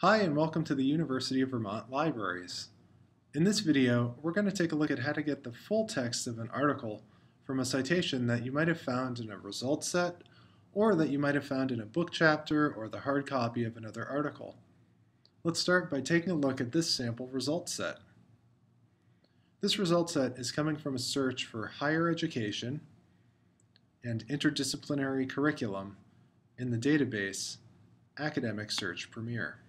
Hi, and welcome to the University of Vermont Libraries. In this video, we're going to take a look at how to get the full text of an article from a citation that you might have found in a results set, or that you might have found in a book chapter or the hard copy of another article. Let's start by taking a look at this sample results set. This results set is coming from a search for higher education and interdisciplinary curriculum in the database Academic Search Premier.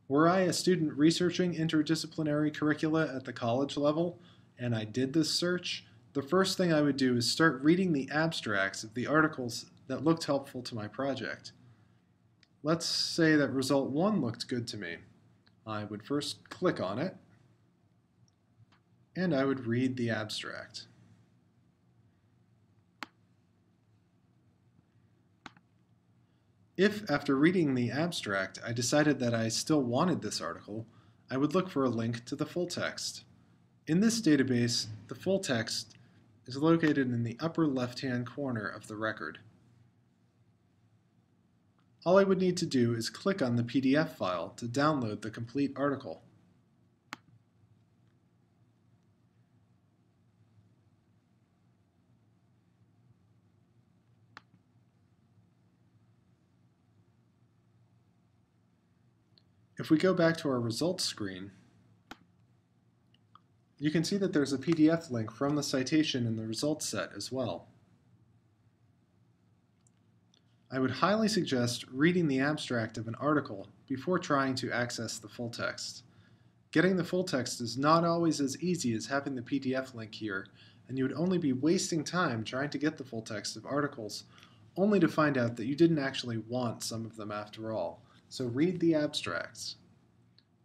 Were I a student researching interdisciplinary curricula at the college level, and I did this search, the first thing I would do is start reading the abstracts of the articles that looked helpful to my project. Let's say that result 1 looked good to me. I would first click on it, and I would read the abstract. If, after reading the abstract, I decided that I still wanted this article, I would look for a link to the full text. In this database, the full text is located in the upper left-hand corner of the record. All I would need to do is click on the PDF file to download the complete article. If we go back to our results screen, you can see that there's a PDF link from the citation in the results set as well. I would highly suggest reading the abstract of an article before trying to access the full text. Getting the full text is not always as easy as having the PDF link here, and you would only be wasting time trying to get the full text of articles, only to find out that you didn't actually want some of them after all. So read the abstracts.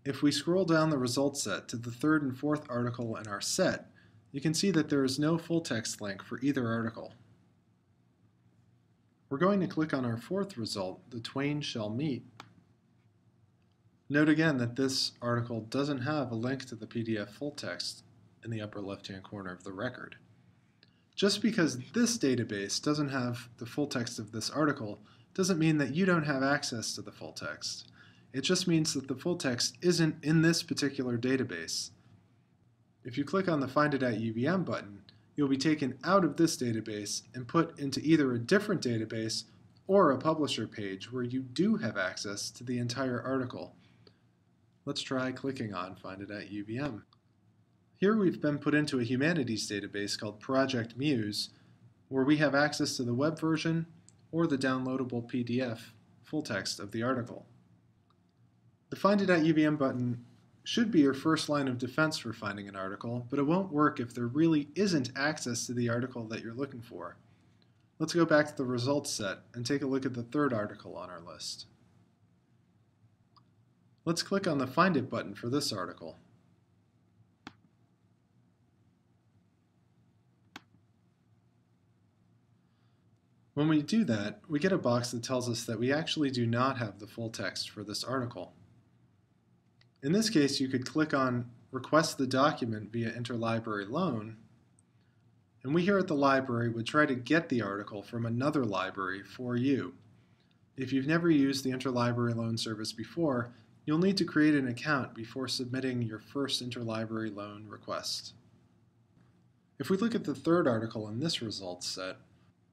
If we scroll down the results set to the third and fourth article in our set, you can see that there is no full text link for either article. We're going to click on our fourth result, the twain shall meet. Note again that this article doesn't have a link to the PDF full text in the upper left-hand corner of the record. Just because this database doesn't have the full text of this article doesn't mean that you don't have access to the full text. It just means that the full text isn't in this particular database. If you click on the Find It at UVM button, you'll be taken out of this database and put into either a different database or a publisher page where you do have access to the entire article. Let's try clicking on Find It at UVM. Here we've been put into a humanities database called Project Muse, where we have access to the web version or the downloadable PDF full text of the article. The Find It at UVM button should be your first line of defense for finding an article, but it won't work if there really isn't access to the article that you're looking for. Let's go back to the results set and take a look at the third article on our list. Let's click on the Find It button for this article. When we do that, we get a box that tells us that we actually do not have the full text for this article. In this case, you could click on Request the document via interlibrary loan, and we here at the library would try to get the article from another library for you. If you've never used the interlibrary loan service before, you'll need to create an account before submitting your first interlibrary loan request. If we look at the third article in this results set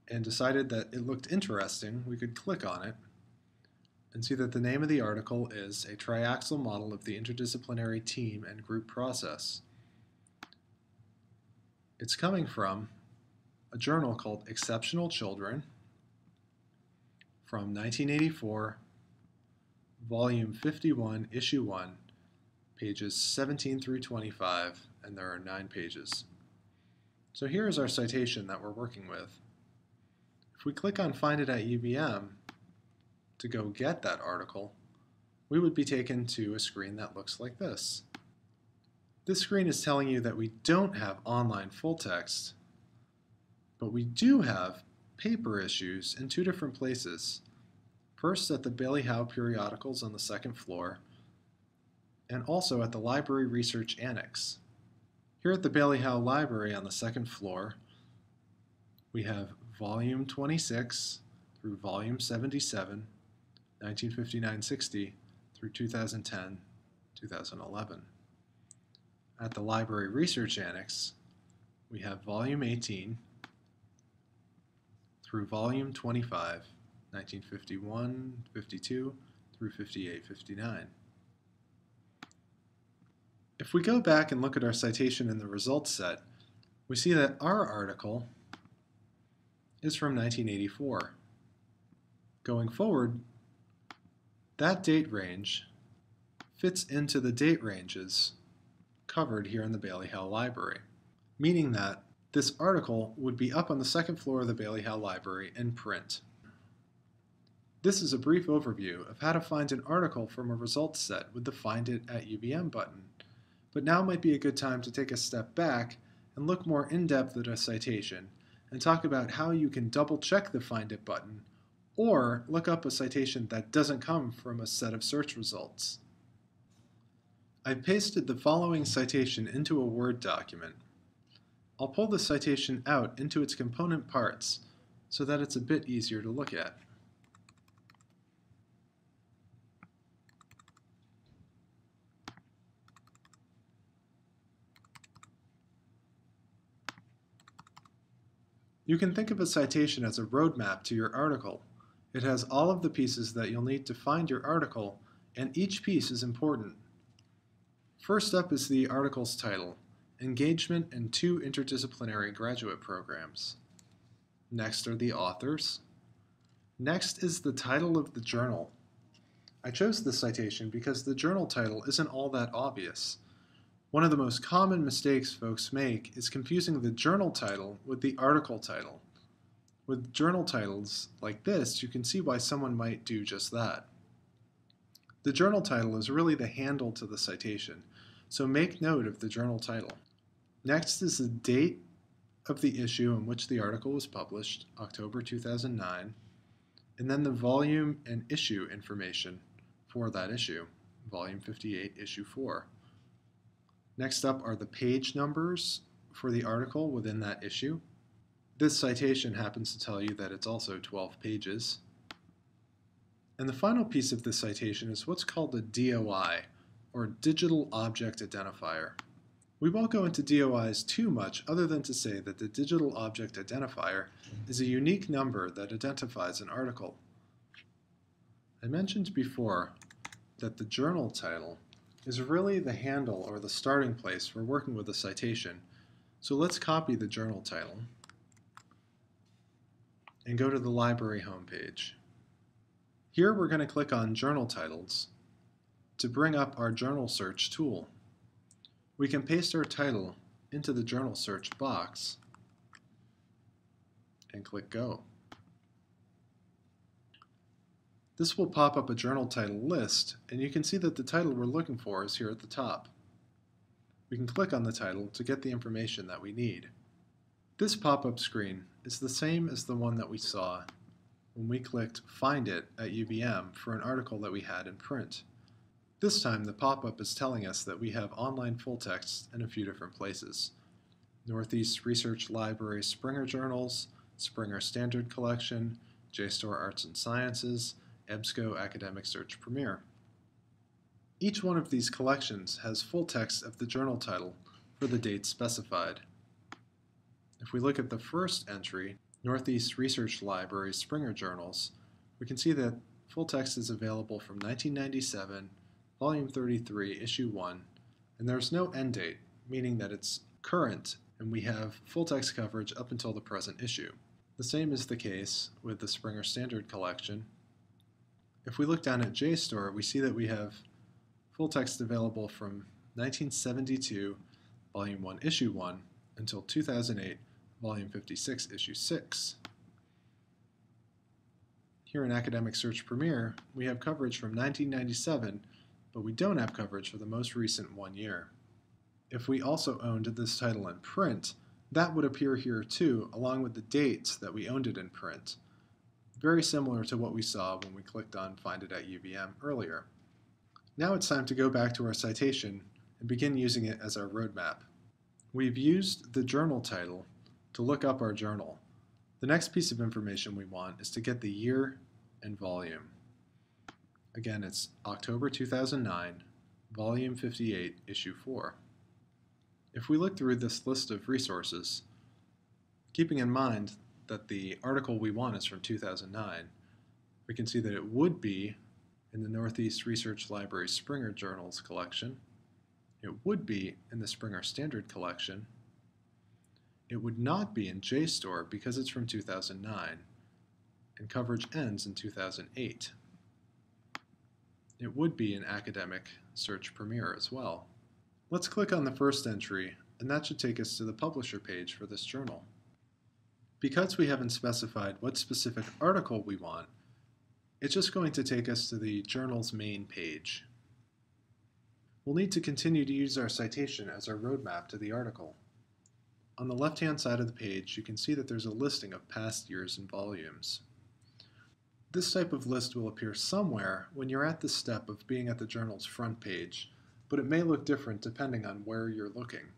and decided that it looked interesting, we could click on it and see that the name of the article is A Triaxial Model of the Interdisciplinary Team and Group Process. It's coming from a journal called Exceptional Children from 1984, Volume 51, Issue 1, pages 17 through 25, and there are 9 pages. So here is our citation that we're working with. If we click on Find It at UVM to go get that article, we would be taken to a screen that looks like this. This screen is telling you that we don't have online full text, but we do have paper issues in 2 different places. First at the Bailey Howe periodicals on the 2nd floor, and also at the Library Research Annex. Here at the Bailey Howe Library on the 2nd floor, we have Volume 26 through Volume 77, 1959-60, through 2010, 2011. At the Library Research Annex, we have Volume 18 through Volume 25, 1951, 52 through 58, 59. If we go back and look at our citation in the results set, we see that our article is from 1984. Going forward, that date range fits into the date ranges covered here in the Bailey Hall Library, meaning that this article would be up on the second floor of the Bailey Hall Library in print. This is a brief overview of how to find an article from a results set with the Find It at UVM button. But now might be a good time to take a step back and look more in-depth at a citation and talk about how you can double-check the Find It button or look up a citation that doesn't come from a set of search results. I've pasted the following citation into a Word document. I'll pull the citation out into its component parts so that it's a bit easier to look at. You can think of a citation as a roadmap to your article. It has all of the pieces that you'll need to find your article, and each piece is important. First up is the article's title, Engagement in 2 Interdisciplinary Graduate Programs. Next are the authors. Next is the title of the journal. I chose this citation because the journal title isn't all that obvious. One of the most common mistakes folks make is confusing the journal title with the article title. With journal titles like this, you can see why someone might do just that. The journal title is really the handle to the citation, so make note of the journal title. Next is the date of the issue in which the article was published, October 2009, and then the volume and issue information for that issue, Volume 58, Issue 4. Next up are the page numbers for the article within that issue. This citation happens to tell you that it's also 12 pages. And the final piece of this citation is what's called a DOI, or Digital Object Identifier. We won't go into DOIs too much other than to say that the Digital Object Identifier is a unique number that identifies an article. I mentioned before that the journal title is really the handle or the starting place for working with a citation. So let's copy the journal title and go to the library homepage. Here we're going to click on Journal Titles to bring up our journal search tool. We can paste our title into the journal search box and click Go. This will pop up a journal title list, and you can see that the title we're looking for is here at the top. We can click on the title to get the information that we need. This pop-up screen is the same as the one that we saw when we clicked Find It at UVM for an article that we had in print. This time the pop-up is telling us that we have online full text in a few different places. Northeast Research Library Springer Journals, Springer Standard Collection, JSTOR Arts and Sciences, EBSCO Academic Search Premier. Each one of these collections has full text of the journal title for the date specified. If we look at the first entry, Northeast Research Library Springer Journals, we can see that full text is available from 1997, Volume 33, Issue 1, and there's no end date, meaning that it's current and we have full text coverage up until the present issue. The same is the case with the Springer Standard Collection. If we look down at JSTOR, we see that we have full text available from 1972, Volume 1, Issue 1, until 2008, Volume 56, Issue 6. Here in Academic Search Premier, we have coverage from 1997, but we don't have coverage for the most recent 1 year. If we also owned this title in print, that would appear here too, along with the dates that we owned it in print. Very similar to what we saw when we clicked on Find It at UVM earlier. Now it's time to go back to our citation and begin using it as our roadmap. We've used the journal title to look up our journal. The next piece of information we want is to get the year and volume. Again, it's October 2009, Volume 58, Issue 4. If we look through this list of resources, keeping in mind that the article we want is from 2009, we can see that it would be in the Northeast Research Library Springer Journals collection. It would be in the Springer Standard collection. It would not be in JSTOR because it's from 2009, and coverage ends in 2008. It would be in Academic Search Premier as well. Let's click on the first entry, and that should take us to the publisher page for this journal. Because we haven't specified what specific article we want, it's just going to take us to the journal's main page. We'll need to continue to use our citation as our roadmap to the article. On the left-hand side of the page, you can see that there's a listing of past years and volumes. This type of list will appear somewhere when you're at the step of being at the journal's front page, but it may look different depending on where you're looking.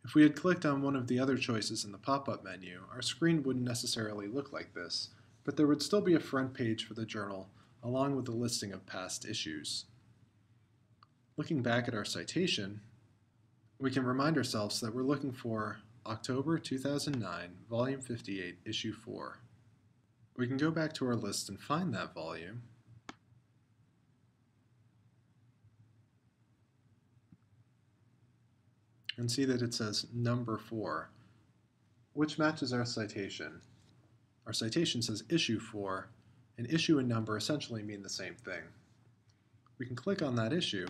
If we had clicked on one of the other choices in the pop-up menu, our screen wouldn't necessarily look like this, but there would still be a front page for the journal, along with a listing of past issues. Looking back at our citation, we can remind ourselves that we're looking for October 2009, Volume 58, Issue 4. We can go back to our list and find that volume. And see that it says number 4, which matches our citation. Our citation says issue 4, and issue and number essentially mean the same thing. We can click on that issue,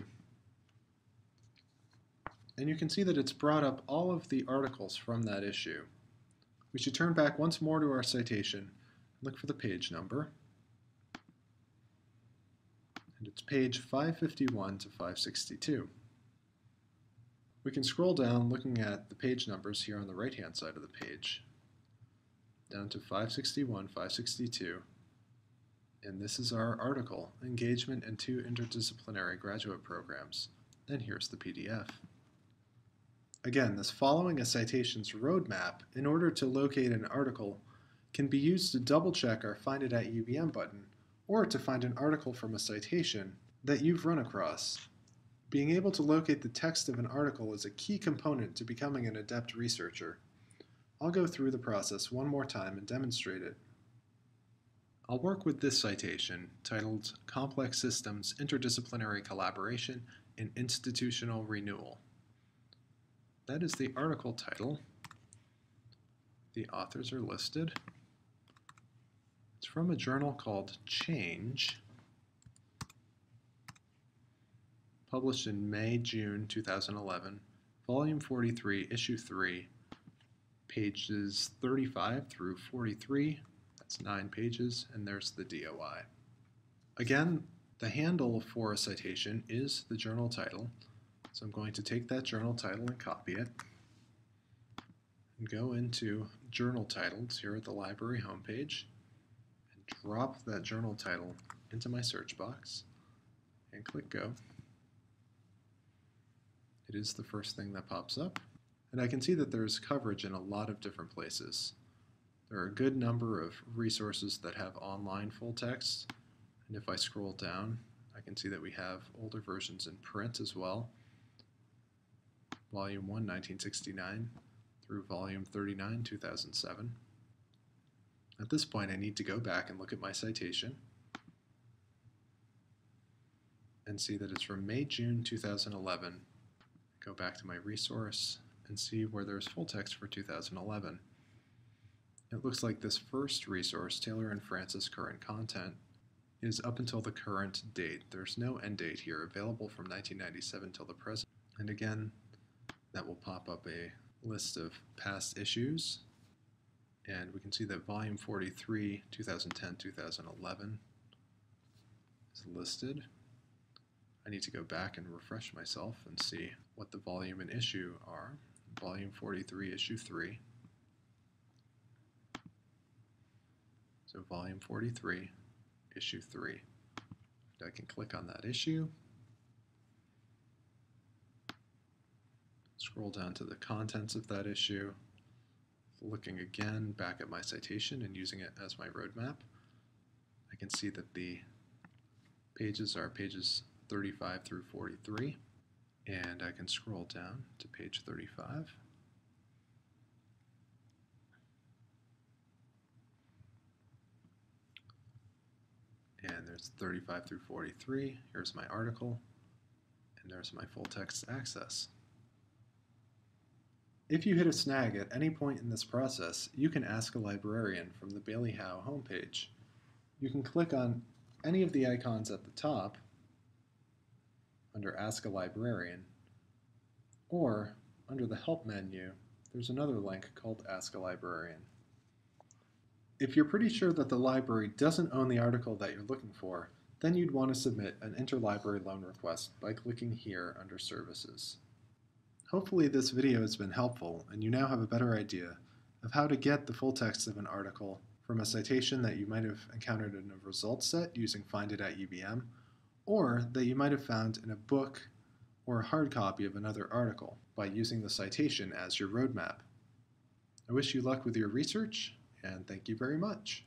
and you can see that it's brought up all of the articles from that issue. We should turn back once more to our citation, look for the page number, and it's page 551 to 562. We can scroll down looking at the page numbers here on the right-hand side of the page, down to 561, 562, and this is our article, Engagement in 2 Interdisciplinary Graduate Programs, and here's the PDF. Again, this following a citations roadmap in order to locate an article can be used to double-check our Find It at UVM button, or to find an article from a citation that you've run across. Being able to locate the text of an article is a key component to becoming an adept researcher. I'll go through the process one more time and demonstrate it. I'll work with this citation, titled Complex Systems, Interdisciplinary Collaboration, and Institutional Renewal. That is the article title. The authors are listed. It's from a journal called Change, published in May-June 2011, Volume 43, Issue 3, pages 35 through 43. That's 9 pages, and there's the DOI. Again, the handle for a citation is the journal title, so I'm going to take that journal title and copy it, and go into Journal Titles here at the library homepage, and drop that journal title into my search box, and click Go. It is the first thing that pops up, and I can see that there's coverage in a lot of different places. There are a good number of resources that have online full text, and if I scroll down, I can see that we have older versions in print as well. Volume 1, 1969 through Volume 39, 2007. At this point, I need to go back and look at my citation and see that it's from May-June 2011. Go back to my resource and see where there's full text for 2011. It looks like this first resource, Taylor and Francis Current Content, is up until the current date. There's no end date here, available from 1997 till the present. And again, that will pop up a list of past issues. And we can see that Volume 43, 2010-2011 is listed. I need to go back and refresh myself and see what the volume and issue are. Volume 43, Issue 3. So Volume 43, Issue 3. I can click on that issue, scroll down to the contents of that issue, looking again back at my citation and using it as my roadmap. I can see that the Pages are pages 35 through 43, and I can scroll down to page 35. And there's 35 through 43. Here's my article, and there's my full text access. If you hit a snag at any point in this process, you can ask a librarian from the Bailey Howe homepage. You can click on any of the icons at the top under Ask a Librarian, or under the Help menu, there's another link called Ask a Librarian. If you're pretty sure that the library doesn't own the article that you're looking for, then you'd want to submit an interlibrary loan request by clicking here under Services. Hopefully this video has been helpful and you now have a better idea of how to get the full text of an article from a citation that you might have encountered in a results set using Find It at UVM, or that you might have found in a book or a hard copy of another article by using the citation as your roadmap. I wish you luck with your research, and thank you very much.